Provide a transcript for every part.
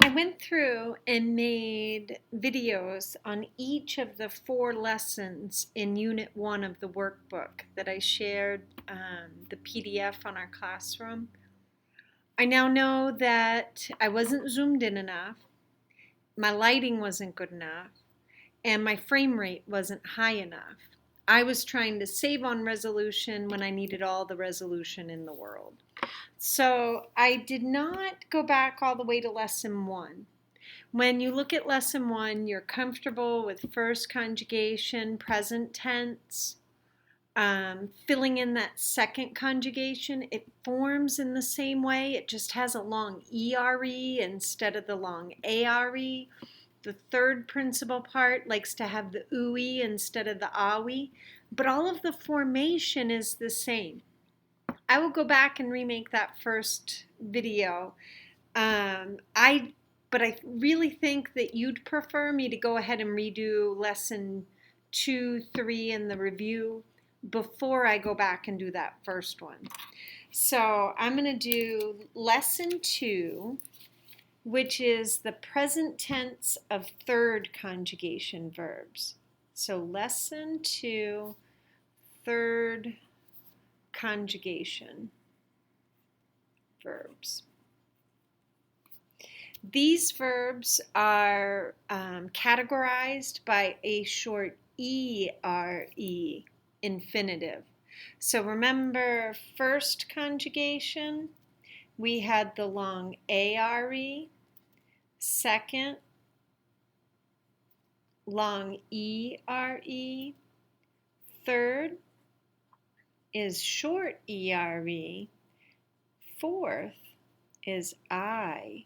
I went through and made videos on each of the 4 lessons in Unit 1 of the workbook that I shared the PDF on our classroom. I now know that I wasn't zoomed in enough, my lighting wasn't good enough, and my frame rate wasn't high enough. I was trying to save on resolution when I needed all the resolution in the world. So I did not go back all the way to lesson 1. When you look at lesson 1, you're comfortable with first conjugation, present tense, filling in that second conjugation. It forms in the same way. It just has a long ERE instead of the long ARE. The third principal part likes to have the ooey instead of the awy, but all of the formation is the same. I will go back and remake that first video. But I really think that you'd prefer me to go ahead and redo lesson 2, 3 in the review before I go back and do that first one. So I'm going to do lesson 2, which is the present tense of third conjugation verbs. So lesson 2, third conjugation verbs. These verbs are categorized by a short ERE infinitive. So remember first conjugation, we had the long ARE, second, long ERE, third is short ERE, fourth is IRE.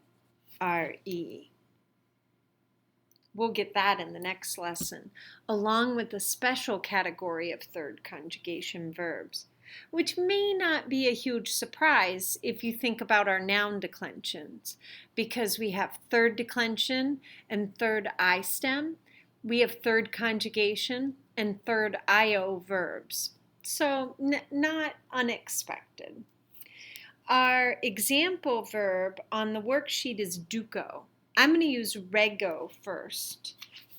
We'll get that in the next lesson, along with the special category of third conjugation verbs, which may not be a huge surprise if you think about our noun declensions, because we have third declension and third I stem. We have third conjugation and third IO verbs. So not unexpected. Our example verb on the worksheet is duco. I'm going to use rego first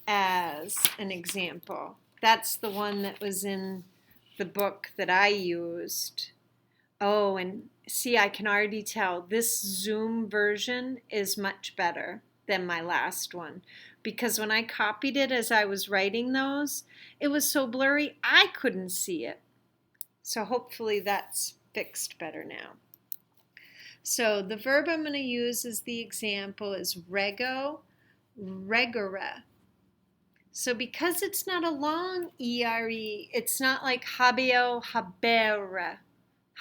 as an example. That's the one that was in the book that I used. Oh, and see, I can already tell this Zoom version is much better than my last one, because when I copied it as I was writing those, it was so blurry I couldn't see it. So hopefully that's fixed better now. So the verb I'm going to use as the example is rego, regere. So because it's not a long ERE, it's not like habeo, habere,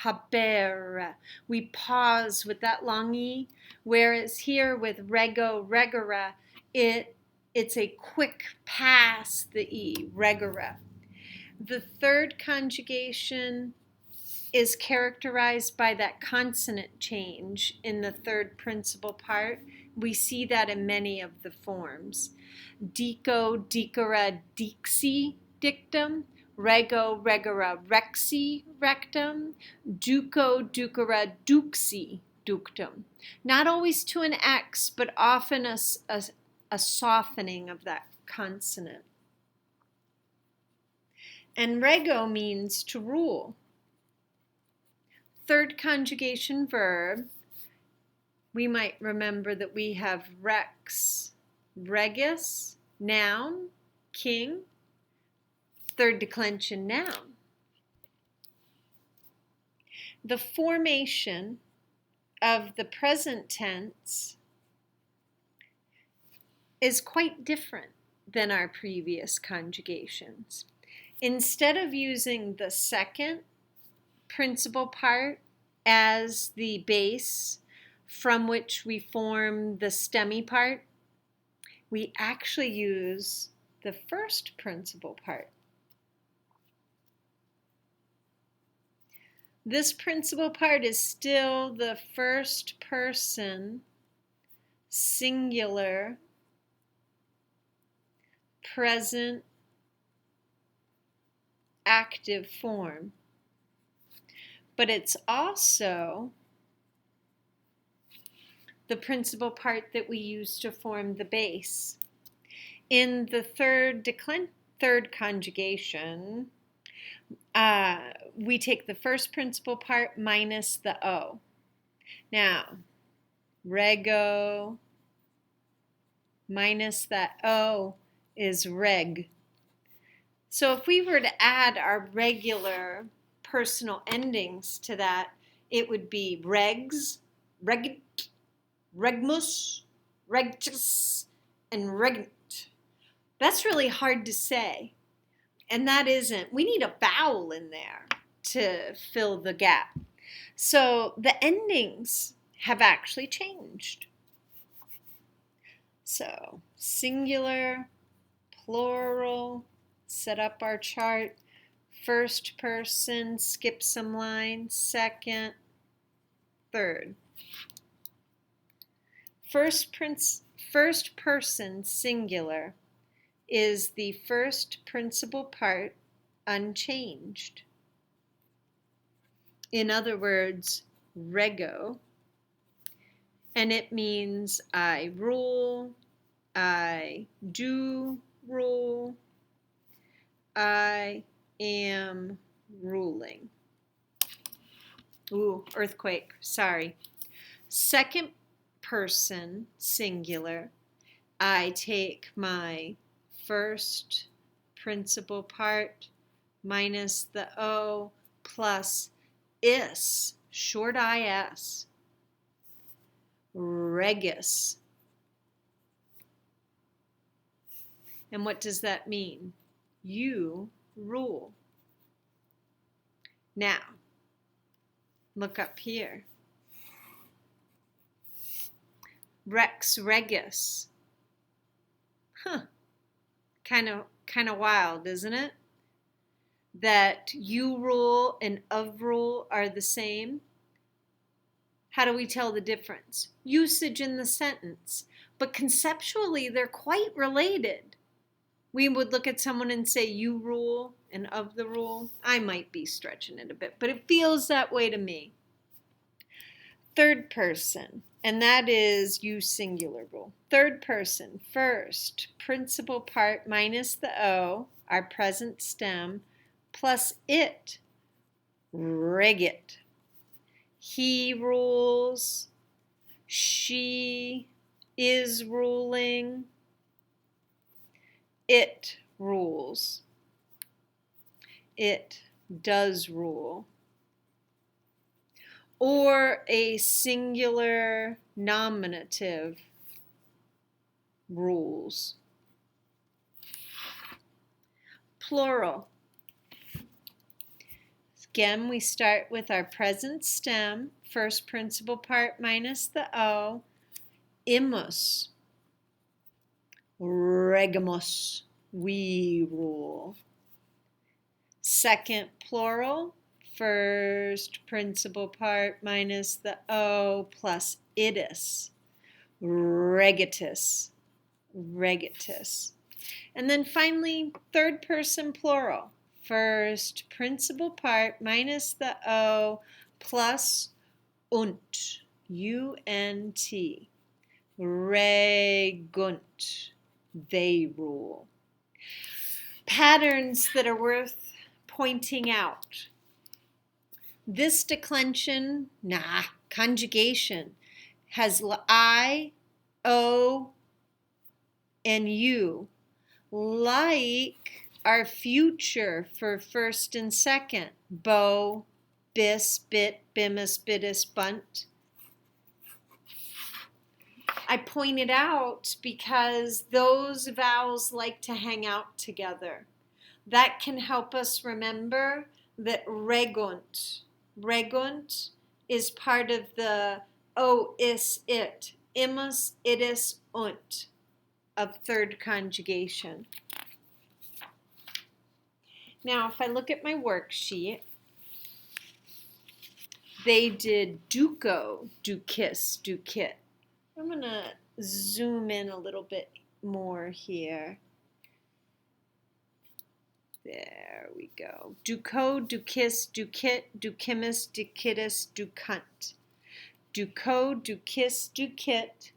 habere. We pause with that long E, whereas here with rego, regere, it's a quick pass the E, regere. The third conjugation is characterized by that consonant change in the third principal part. We see that in many of the forms. Dico, dicere, dixi, dictum. Rego, regere, rexi, rectum. Duco, ducere, duxi, ductum. Not always to an X, but often a softening of that consonant. And rego means to rule. Third conjugation verb, we might remember that we have rex, regis, noun, king, third declension noun. The formation of the present tense is quite different than our previous conjugations. Instead of using the second principal part as the base from which we form the stemmy part, we actually use the first principal part. This principal part is still the first person singular present active form. But it's also the principal part that we use to form the base. In the third conjugation, we take the first principal part minus the O. Now, rego minus that O is reg. So if we were to add our regular personal endings to that, it would be regs, reg, regmus, regtus, and regnant. That's really hard to say. And that isn't. We need a vowel in there to fill the gap. So the endings have actually changed. So singular, plural, set up our chart. First person, skip some lines. Second, third. First person singular is the first principal part unchanged. In other words, rego. And it means I rule, I do rule, I am ruling. Ooh, earthquake, sorry. Second person, singular, I take my first principal part minus the O plus is, short is, regis. And what does that mean? You rule. Now, look up here. Rex regis. Kind of wild, isn't it? That you rule and of rule are the same. How do we tell the difference? Usage in the sentence. But conceptually, they're quite related. We would look at someone and say, you rule and of the rule. I might be stretching it a bit, but it feels that way to me. Third person, and that is you singular rule. Third person, first, principal part minus the O, our present stem, plus it, regit. He rules, she is ruling, it rules, it does rule. Or a singular nominative rules. Plural. Again, we start with our present stem, first principal part minus the O, imus, regimus, we rule. Second plural, first principal part minus the O plus itus, regitus, regitus. And then finally, third person plural, first principal part minus the O plus unt, U-N-T, regunt, they rule. Patterns that are worth pointing out. This declension, conjugation, has I, O, and U, like our future for first and second, bo, bis, bit, bimus, bitus, bunt. I point it out because those vowels like to hang out together. That can help us remember that regunt is part of the O, is, it, imus, itus, unt of third conjugation. Now, if I look at my worksheet, they did duco, dukis, dukit. I'm going to zoom in a little bit more here. There we go. Duco, dukis, dukit, dukimus, dukitus, dukunt. do co, do kiss, do kit,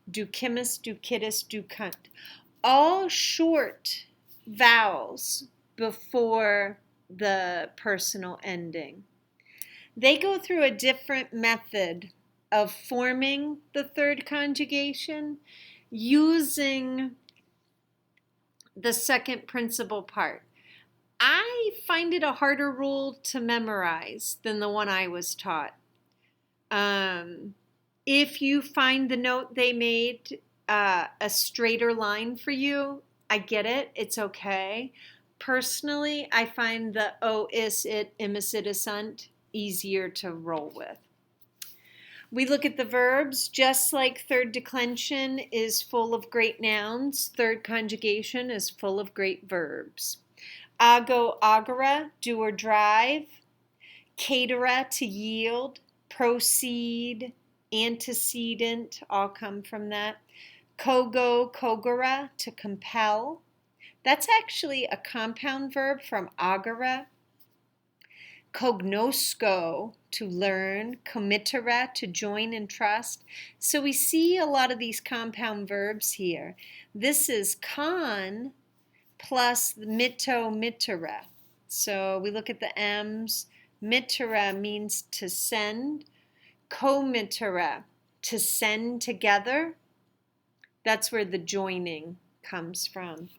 do chemist, do kittis, do cunt. All short vowels before the personal ending. They go through a different method of forming the third conjugation using the second principal part. I find it a harder rule to memorize than the one I was taught. If you find the note they made a straighter line for you, I get it. It's okay. Personally, I find the o, is, it, imis, it, isunt easier to roll with. We look at the verbs. Just like third declension is full of great nouns, third conjugation is full of great verbs. Ago, agora, do or drive. Catera, to yield. Proceed, antecedent, all come from that. Kogo, kogora, to compel. That's actually a compound verb from agora. Cognosco, to learn. Committera, to join and trust. So we see a lot of these compound verbs here. This is con plus mitto, mittera. So we look at the M's. Mittera means to send. Committera, to send together. That's where the joining comes from.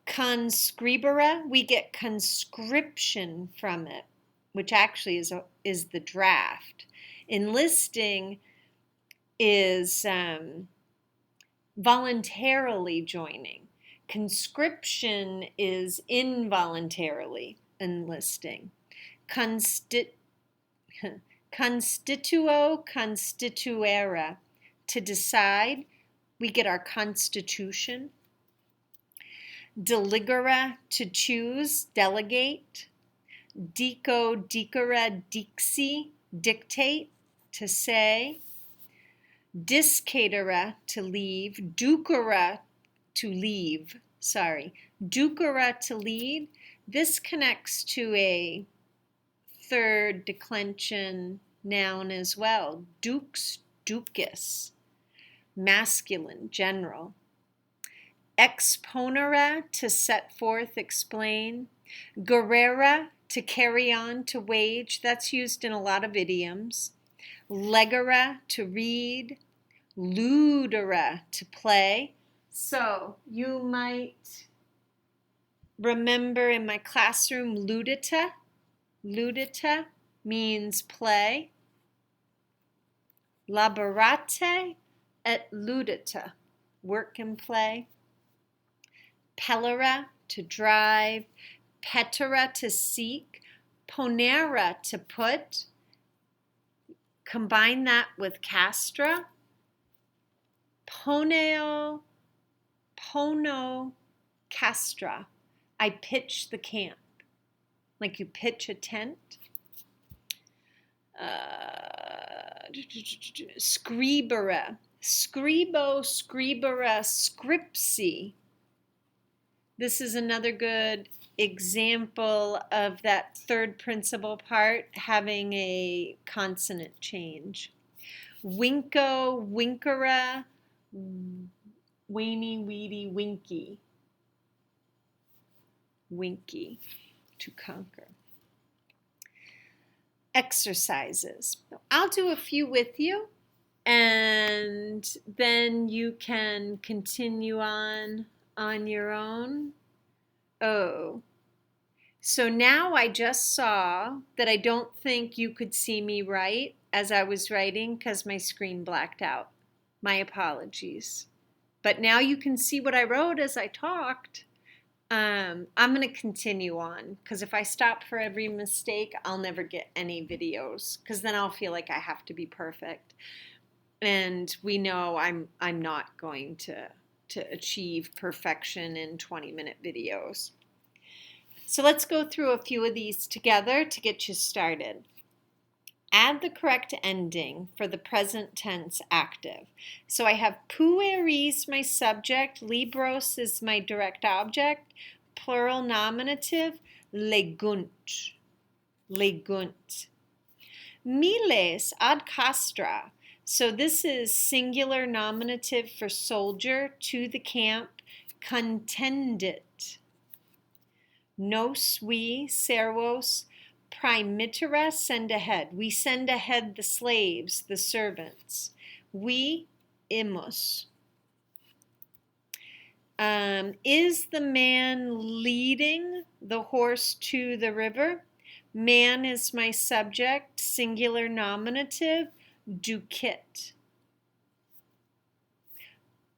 Conscribere, we get conscription from it, which actually is the draft. Enlisting is voluntarily joining. Conscription is involuntarily enlisting. Constituo, constituere, to decide. We get our constitution. Deligere, to choose, delegate. Dico, dicere, dixi, dictate, to say. Discatere, to leave. Ducere, to leave. Ducere, to lead. This connects to a third declension noun as well. Dux, ducus, masculine, general. Exponere, to set forth, explain. Gerere, to carry on, to wage. That's used in a lot of idioms. Legere, to read. Ludere, to play. So you might remember in my classroom ludita. Ludita means play. Laborate et ludita, work and play. Pellere, to drive. Petera, to seek. Ponera, to put. Combine that with castra. Poneo, pono, castra. I pitch the camp. Like you pitch a tent. Scribere. Scribo, scribere, scripsi. This is another good example of that third principal part having a consonant change. Winko, winkera, weeny, weedy, winky. Winky, to conquer. Exercises. I'll do a few with you, and then you can continue on your own. Oh, so now I just saw that I don't think you could see me write as I was writing because my screen blacked out. My apologies. But now you can see what I wrote as I talked. I'm going to continue on because if I stop for every mistake, I'll never get any videos because then I'll feel like I have to be perfect. And we know I'm not going to achieve perfection in 20-minute videos. So let's go through a few of these together to get you started. Add the correct ending for the present tense active. So I have pueris, my subject, libros is my direct object, plural nominative, legunt, legunt. Miles ad castra. So this is singular nominative for soldier, to the camp, contendit. Nos we servos primitera send ahead. We send ahead the slaves, the servants. We imus. Is the man leading the horse to the river? Man is my subject, singular nominative, ducit.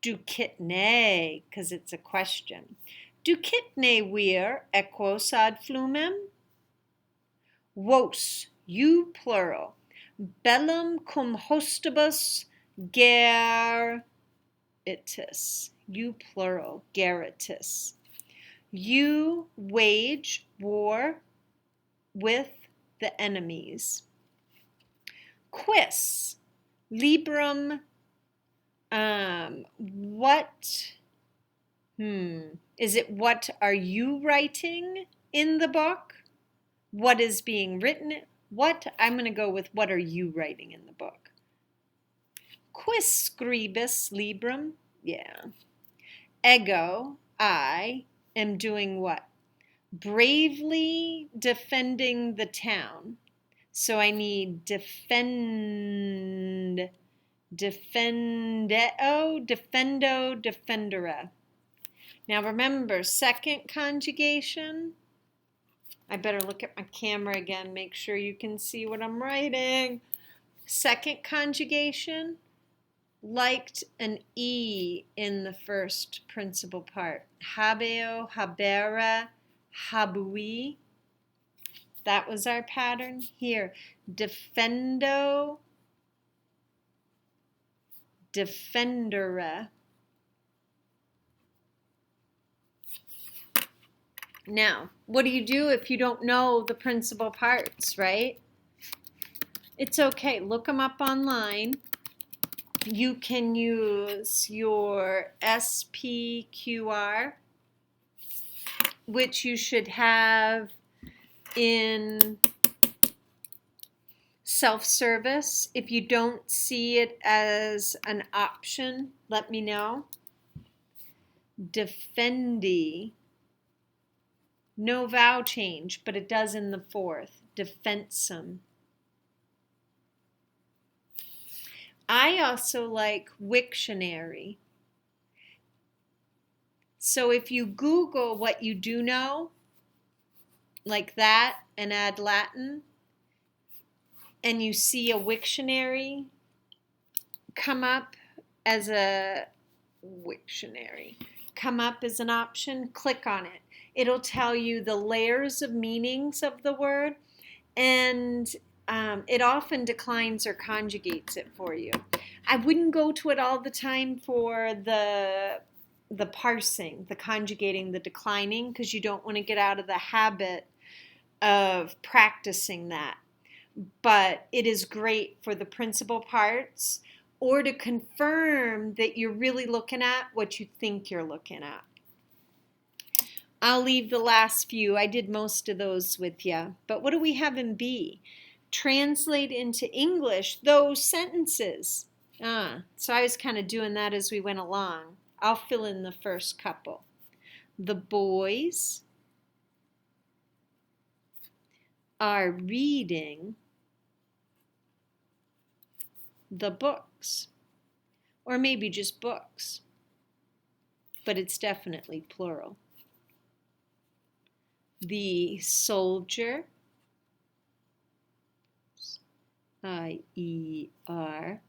Ducitne, because it's a question. Ducitne vir equos ad flumem? Vos, you plural. Bellum cum hostibus geritis. You plural, geritis. You wage war with the enemies. Quis librum, what, is it what are you writing in the book? What is being written? What? I'm going to go with what are you writing in the book? Quis scribus librum? Yeah. Ego, I am doing what? Bravely defending the town. So I need defend, defendeo, defendo, defendere. Now remember, second conjugation. I better look at my camera again, make sure you can see what I'm writing. Second conjugation, liked an E in the first principal part. Habeo, habera, habui. That was our pattern here. Defendo, defendere. Now, what do you do if you don't know the principal parts, right? It's okay. Look them up online. You can use your SPQR, which you should have in self-service. If you don't see it as an option, let me know. Defendi. No vowel change, but it does in the fourth. Defensum. I also like Wiktionary. So if you Google what you do know, like that, and add Latin, and you see a Wiktionary come up as a Wiktionary, come up as an option, click on it. It'll tell you the layers of meanings of the word, and it often declines or conjugates it for you. I wouldn't go to it all the time for the parsing, the conjugating, the declining, because you don't want to get out of the habit of practicing that. But it is great for the principal parts or to confirm that you're really looking at what you think you're looking at. I'll leave the last few. I did most of those with you. But what do we have in B? Translate into English those sentences. So I was kind of doing that as we went along. I'll fill in the first couple. The boys are reading the books. Or maybe just books. But it's definitely plural. The soldier, I-E-R,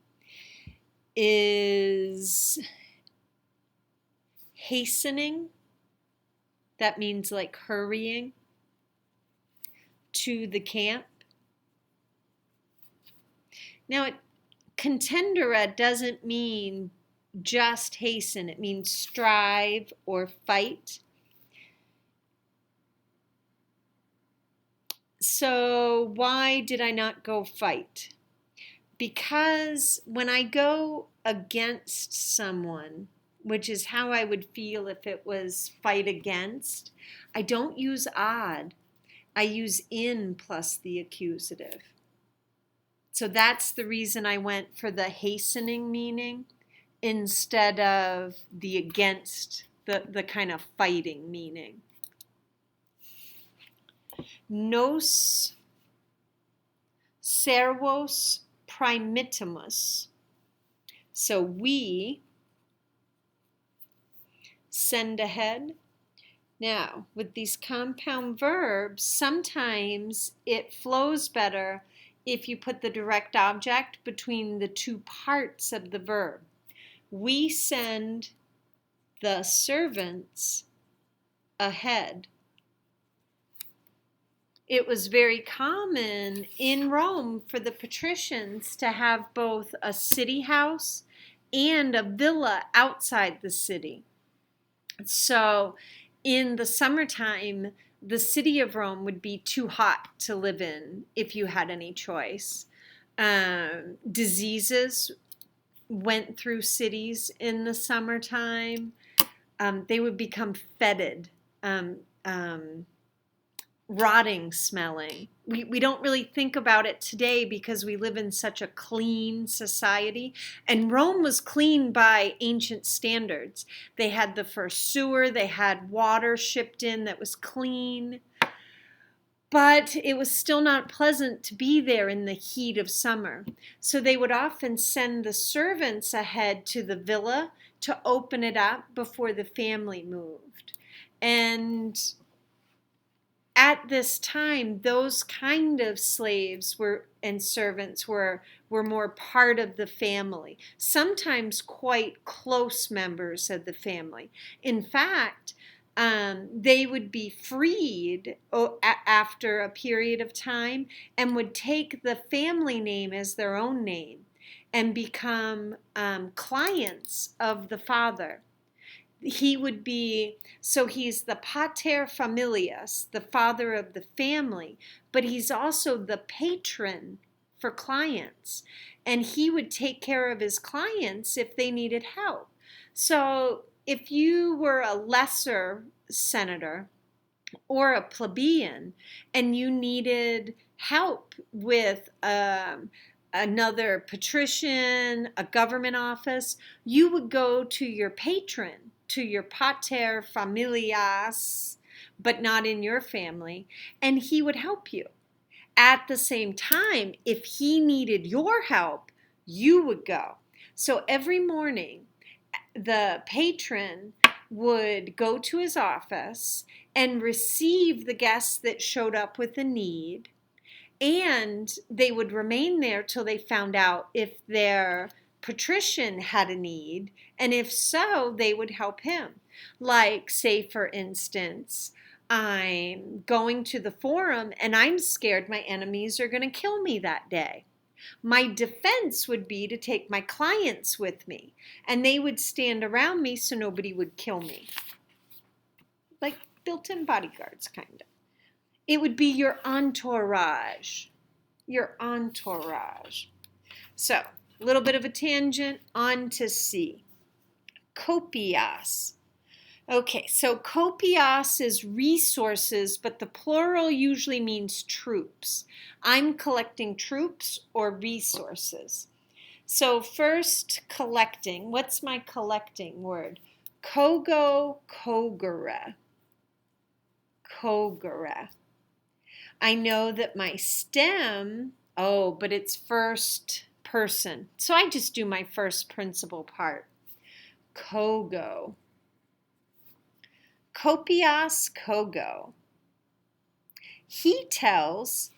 is hastening. That means like hurrying to the camp. Now, contendere doesn't mean just hasten. It means strive or fight. So why did I not go fight? Because when I go against someone, which is how I would feel if it was fight against, I don't use odd. I use in plus the accusative. So that's the reason I went for the hastening meaning instead of the against, the kind of fighting meaning. Nos servos primitimus. So we send ahead. Now, with these compound verbs, sometimes it flows better if you put the direct object between the two parts of the verb. We send the servants ahead. It was very common in Rome for the patricians to have both a city house and a villa outside the city. So in the summertime, the city of Rome would be too hot to live in if you had any choice. Diseases went through cities in the summertime. They would become fetid, rotting smelling. We don't really think about it today because we live in such a clean society. And Rome was clean by ancient standards. They had the first sewer, they had water shipped in that was clean. But it was still not pleasant to be there in the heat of summer. So they would often send the servants ahead to the villa to open it up before the family moved. And at this time, those kind of slaves and servants were more part of the family, sometimes quite close members of the family. In fact, they would be freed after a period of time and would take the family name as their own name and become clients of the father. He would be, so he's the pater familias, the father of the family, but he's also the patron for clients. And he would take care of his clients if they needed help. So if you were a lesser senator or a plebeian and you needed help with another patrician, a government office, you would go to your patron, to your pater familias, but not in your family, and he would help you. At the same time, if he needed your help, you would go. So every morning, the patron would go to his office and receive the guests that showed up with a need, and they would remain there till they found out if their patrician had a need, and if so, they would help him. Like, say, for instance, I'm going to the forum and I'm scared my enemies are going to kill me that day. My defense would be to take my clients with me, and they would stand around me so nobody would kill me. Like built-in bodyguards, kind of. It would be your entourage. Your entourage. So, a little bit of a tangent, on to C. Copias. Okay, so copias is resources, but the plural usually means troops. I'm collecting troops or resources. So first, collecting. What's my collecting word? Kogo, kogere. Kogere. I know that my stem, but it's first person. So I just do my first principal part. Kogo. Kopias kogo. He tells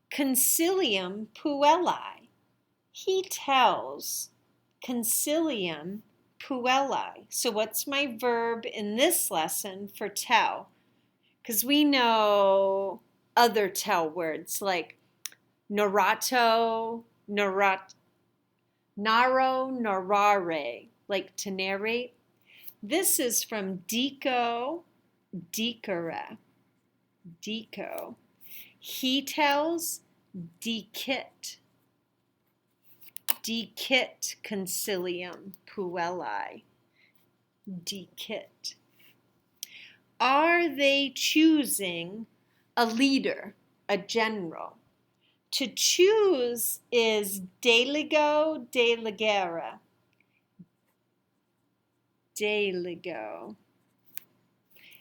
concilium puellae. He tells concilium puellae. So what's my verb in this lesson for tell? Because we know other tell words like narrato, naro, narrare, like to narrate. This is from dico, dicere, dico. He tells, dicit, dicit concilium puellae, dicit. Are they choosing a leader, a general? To choose is deligo, delegere. Deligo.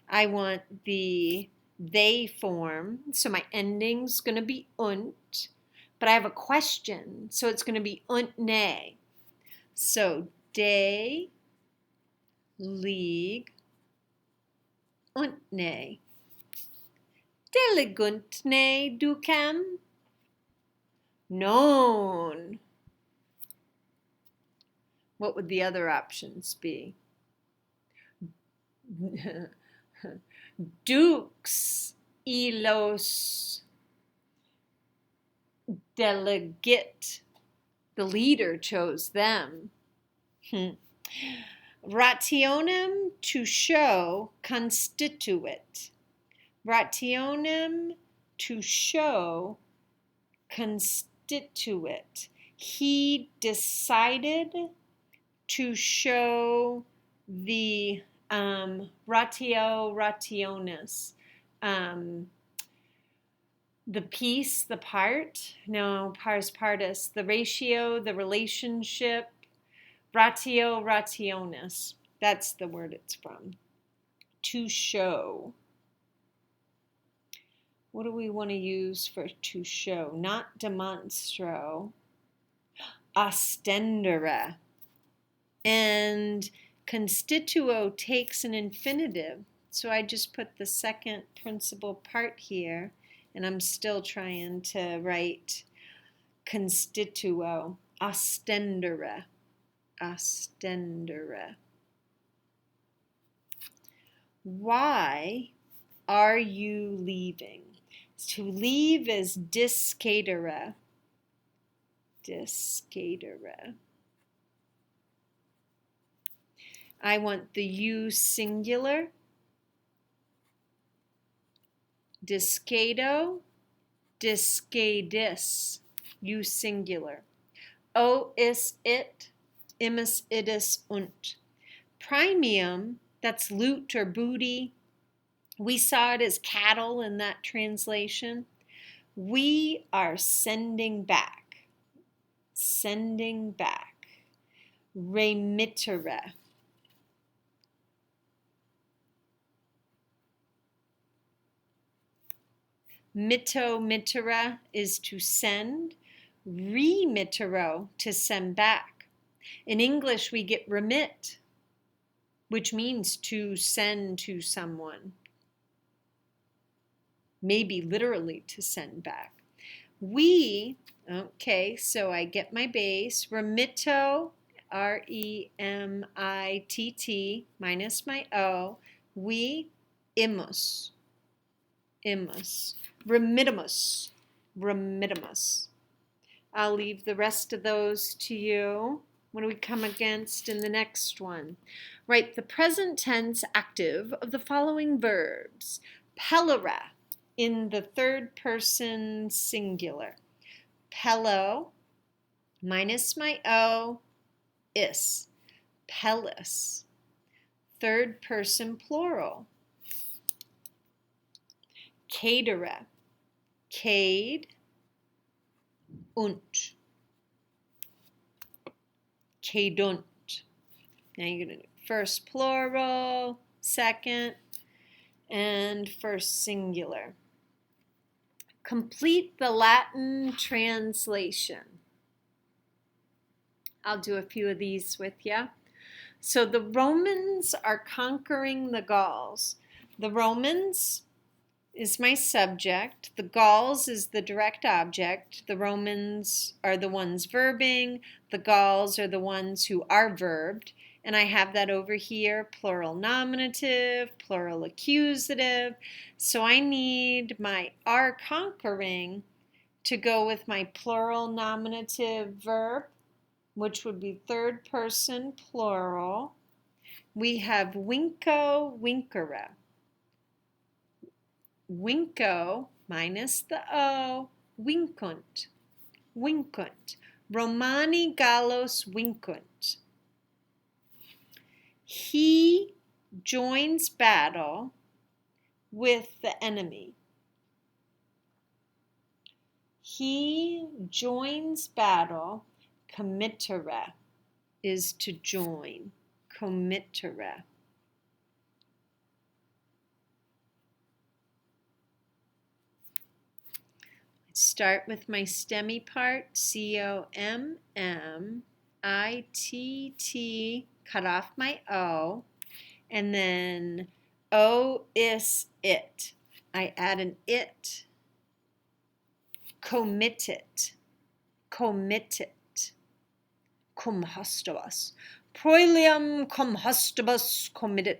I want the they form, so my ending's going to be und, but I have a question, so it's going to be und ne. So de, lig, und ne. Deligunt ne ducem? Non. What would the other options be? Dukes ilos delegit. The leader chose them. Rationem to show constituit. Rationem to show constituit. He decided to show the rationis. The piece, the part, no, pars partus, the ratio, the relationship, ratio, rationis. That's the word it's from. To show. What do we want to use for to show? Not demonstro. Ostendere. And constituo takes an infinitive. So I just put the second principal part here, and I'm still trying to write constituo. Ostendere. Ostendere. Why are you leaving? To leave is discadere. Discadere. I want the you singular. Discado, discadis. You singular. O is it, imus idis und. Premium, that's loot or booty. We saw it as cattle in that translation. We are sending back. Sending back. Remittere. Mittere is to send. Remittero, to send back. In English, we get remit, which means to send to someone. Maybe literally to send back. We, okay, so I get my base. Remitto, R-E-M-I-T-T, minus my O. We, imus. Imus. Remittimus. Remittimus. I'll leave the rest of those to you. What do we come against in the next one? Write the present tense active of the following verbs. Pellere in the third person singular. Pello, minus my O, is. Pellis. Third person plural. Cadere. Cade, und. Cadunt. Now you're going to do first plural, second, and first singular. Complete the Latin translation. I'll do a few of these with you. So the Romans are conquering the Gauls. The Romans is my subject. The Gauls is the direct object. The Romans are the ones verbing. The Gauls are the ones who are verbed. And I have that over here, plural nominative, plural accusative. So I need my are conquering to go with my plural nominative verb, which would be third person plural. We have winco, winkere. Winco minus the O, winkunt, winkunt. Romani Gallos winkunt. He joins battle with the enemy. He joins battle. Committere is to join. Committere. Start with my STEMmy part. COMMITT. Cut off my O. And then O is it. I add an it. Committed. Committed. Cum hostibus. Proelium cum hostibus committed.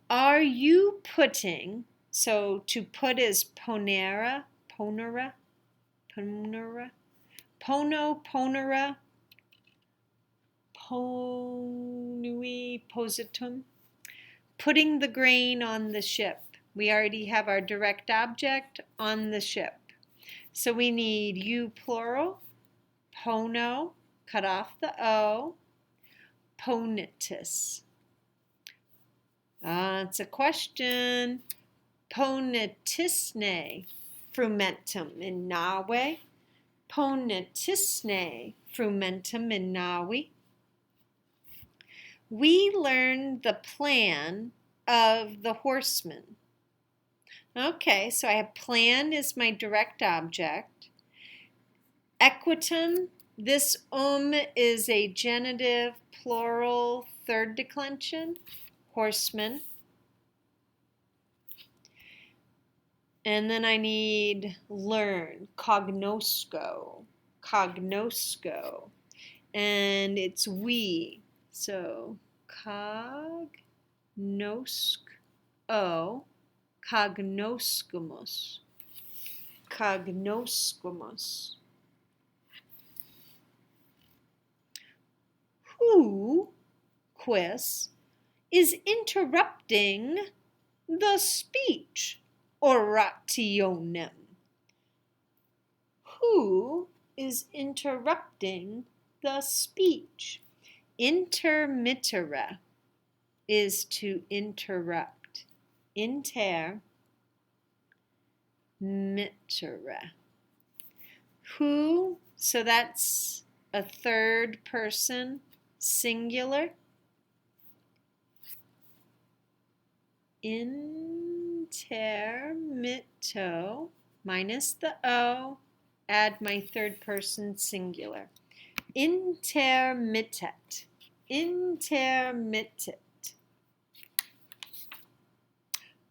Are you putting, so to put is ponera, ponera, ponera, pono, ponera, ponui positum. Putting the grain on the ship. We already have our direct object on the ship. So we need you plural, pono, cut off the O, ponitus. It's a question. Ponitisne frumentum in nawe. Ponitisne frumentum in navi. We learned the plan of the horseman. Okay, so I have plan is my direct object. Equitum, this is a genitive plural third declension, horseman. And then I need learn, cognosco, cognosco. And it's we, so cognosco, cognoscumus, cognoscumus. Who, quis, is interrupting the speech? Orationem. Who is interrupting the speech? Intermittere is to interrupt. Intermittere. Who, so that's a third person singular. Intermitto minus the O, add my third person singular. Intermittet. Intermittet.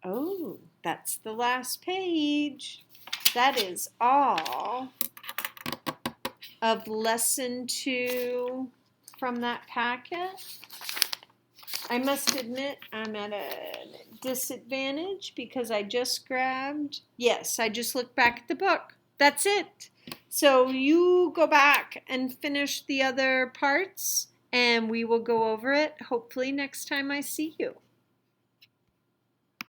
Oh, that's the last page. That is all of lesson 2 from that packet. I must admit I'm at a disadvantage because I just grabbed, yes, I just looked back at the book. That's it. So you go back and finish the other parts and we will go over it hopefully next time I see you.